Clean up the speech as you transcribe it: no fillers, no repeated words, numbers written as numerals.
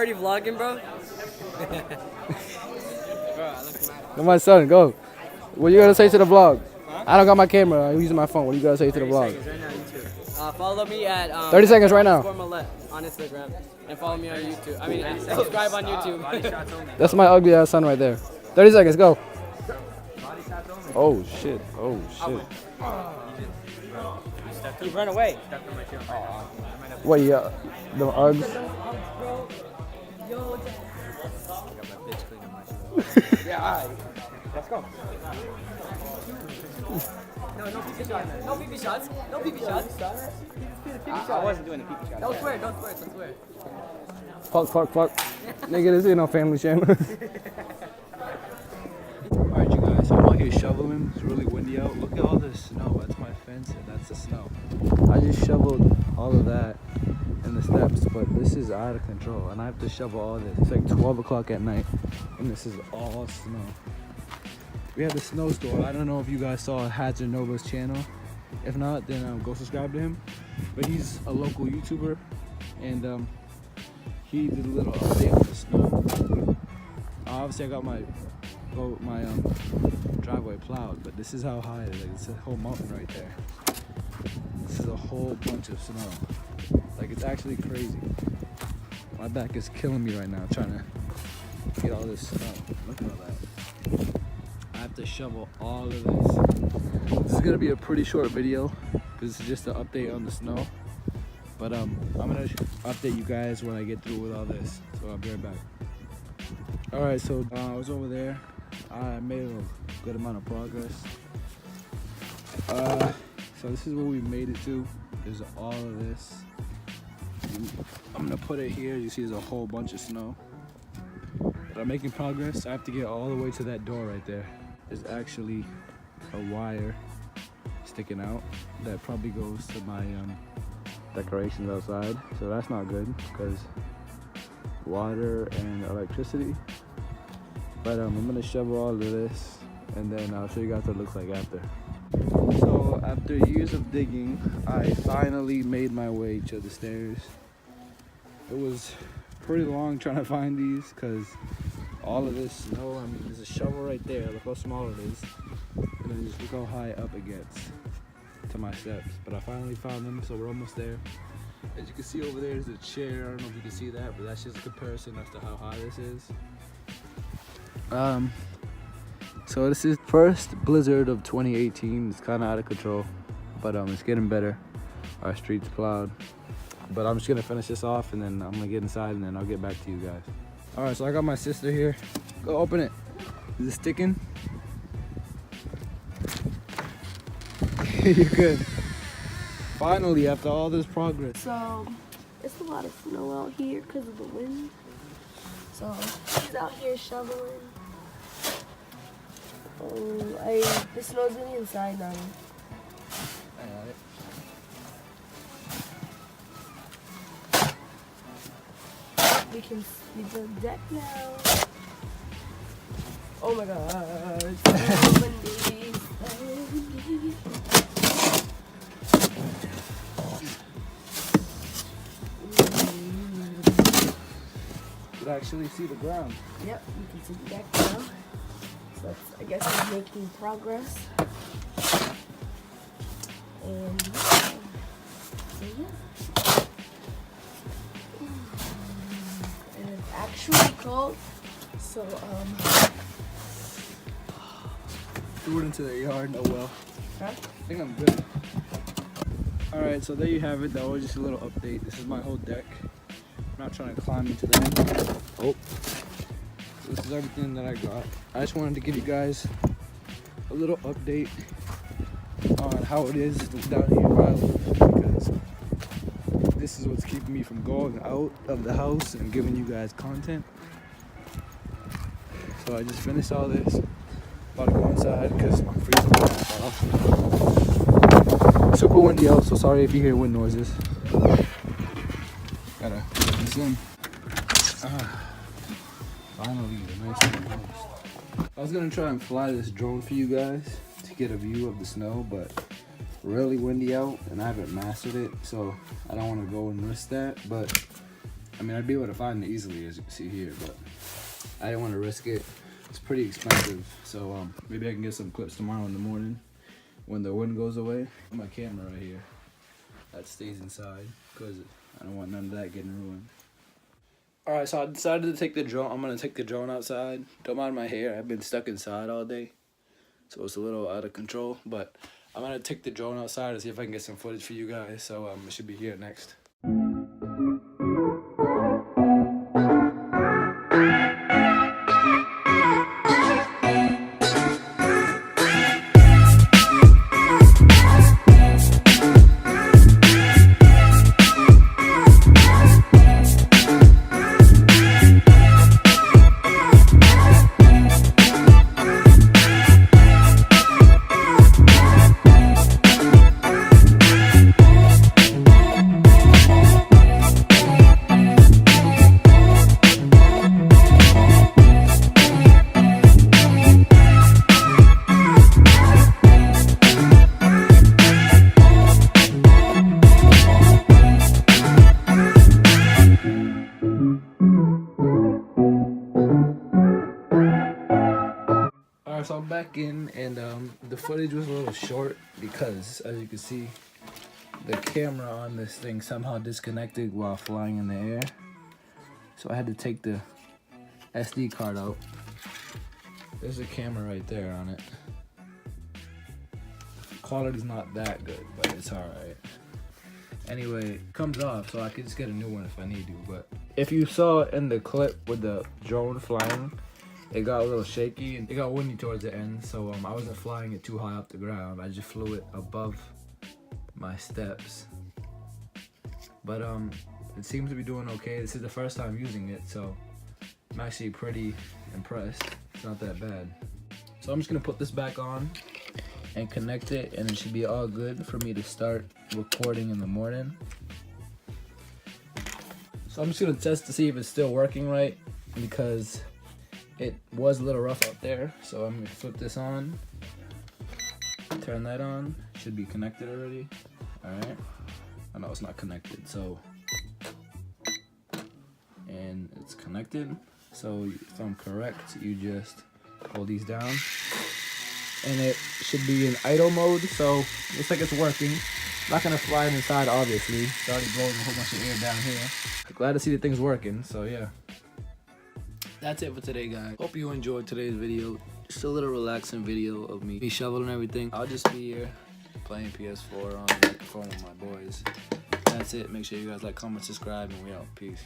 already vlogging, bro? Come on, son, go. What you gotta say to the vlog? I don't got my camera. I'm using my phone. What do you gotta say to the vlog? Right now, YouTube. Follow me at 30 seconds right now. Millet on Instagram and follow me on YouTube. I mean, and subscribe on YouTube. That's my ugly ass son right there. 30 seconds, go. Oh shit. Oh shit. You run away. What? Yeah. The Uggs. Yeah, alright. Let's go. No pee-pee shots. No pee-pee shots. No pee-pee shots. I wasn't doing a pee-pee shot. Don't swear. Don't swear. Don't swear. Fuck. Nigga, this ain't no family channel. Alright, you guys. I'm out here shoveling. It's really windy out. Look at all this snow. That's my fence and that's the snow. I just shoveled all of that in the steps, but this is out of control and I have to shovel all this. It's like 12 o'clock at night and this is all snow. We have the snow store. I don't know if you guys saw Hazard Nova's channel. If not, then go subscribe to him. But he's a local YouTuber and he did a little update on the snow. Obviously I got my driveway plowed, but this is how high it is. Like, it's a whole mountain right there. This is a whole bunch of snow. Like, it's actually crazy. My back is killing me right now trying to get all this snow. Look at all that. I have to shovel all of this. This is gonna be a pretty short video because this is just an update on the snow. But I'm gonna update you guys when I get through with all this. So I'll be right back. All right, so I was over there. I made a good amount of progress. So this is where we made it to. There's all of this. I'm gonna put it here. You see there's a whole bunch of snow. But I'm making progress. I have to get all the way to that door right there. There's actually a wire sticking out that probably goes to my decorations outside. So that's not good because water and electricity. But I'm gonna shovel all of this and then I'll show you guys what it looks like after. So after years of digging, I finally made my way to the stairs. It was pretty long trying to find these because all of this snow, I mean, there's a shovel right there, look how small it is. And then just look how high up it gets to my steps. But I finally found them, so we're almost there. As you can see over there is a chair. I don't know if you can see that, but that's just a comparison as to how high this is. So this is first blizzard of 2018. It's kind of out of control, but it's getting better. Our street's plowed. But I'm just gonna finish this off and then I'm gonna get inside and then I'll get back to you guys. All right, so I got my sister here. Go open it. Is it sticking? You're good. Finally, after all this progress. So, it's a lot of snow out here because of the wind. So, she's out here shoveling. The snow's getting inside now. I got it. We can see the deck now. Oh my god. It's so windy. So windy. You can actually see the ground. Yep, you can see the deck now. So that's, I guess we're making progress. And so yeah. And it's actually cold. So Threw it into the yard. Oh well. huh? I think I'm good. Alright, so there you have it. That was just a little update. This is my whole deck. I'm not trying to climb into that. Oh. So this is everything that I got. I just wanted to give you guys a little update on how it is down here where I live, because this is what's keeping me from going out of the house and giving you guys content. So I just finished all this. About to go inside because I'm freezing my ass off. Super windy out, so sorry if you hear wind noises. Gotta put this in. Finally, the nice one. I was gonna try and fly this drone for you guys to get a view of the snow, but really windy out and I haven't mastered it, so I don't want to go and risk that. But mean, I'd be able to find it easily, as you can see here, but I didn't want to risk it. It's pretty expensive, so maybe I can get some clips tomorrow in the morning when the wind goes away. My camera right here, that stays inside because I don't want none of that getting ruined. All right, so I decided to take the drone. I'm gonna take the drone outside. Don't mind my hair. I've been stuck inside all day, so it's a little out of control. But I'm gonna take the drone outside and see if I can get some footage for you guys. So it should be here next. So I'm back in, and the footage was a little short because, as you can see, the camera on this thing somehow disconnected while flying in the air. So I had to take the SD card out. There's a camera right there on it. Quality's not that good, but it's alright. Anyway, it comes off, so I can just get a new one if I need to. But if you saw in the clip with the drone flying, it got a little shaky and it got windy towards the end, so I wasn't flying it too high off the ground. I just flew it above my steps. But it seems to be doing okay. This is the first time using it, so I'm actually pretty impressed. It's not that bad. So I'm just gonna put this back on and connect it, and it should be all good for me to start recording in the morning. So I'm just gonna test to see if it's still working right, because it was a little rough out there. So I'm gonna flip this on, turn that on. Should be connected already. All right. Oh no, it's not connected. So, and it's connected. So if I'm correct, you just hold these down, and it should be in idle mode. So looks like it's working. Not gonna fly it inside, obviously. It's already blowing a whole bunch of air down here. Glad to see that thing's working. So yeah. That's it for today, guys. Hope you enjoyed today's video. Just a little relaxing video of me shoveling everything. I'll just be here playing PS4 on the microphone with my boys. That's it. Make sure you guys like, comment, subscribe, and we out. Peace.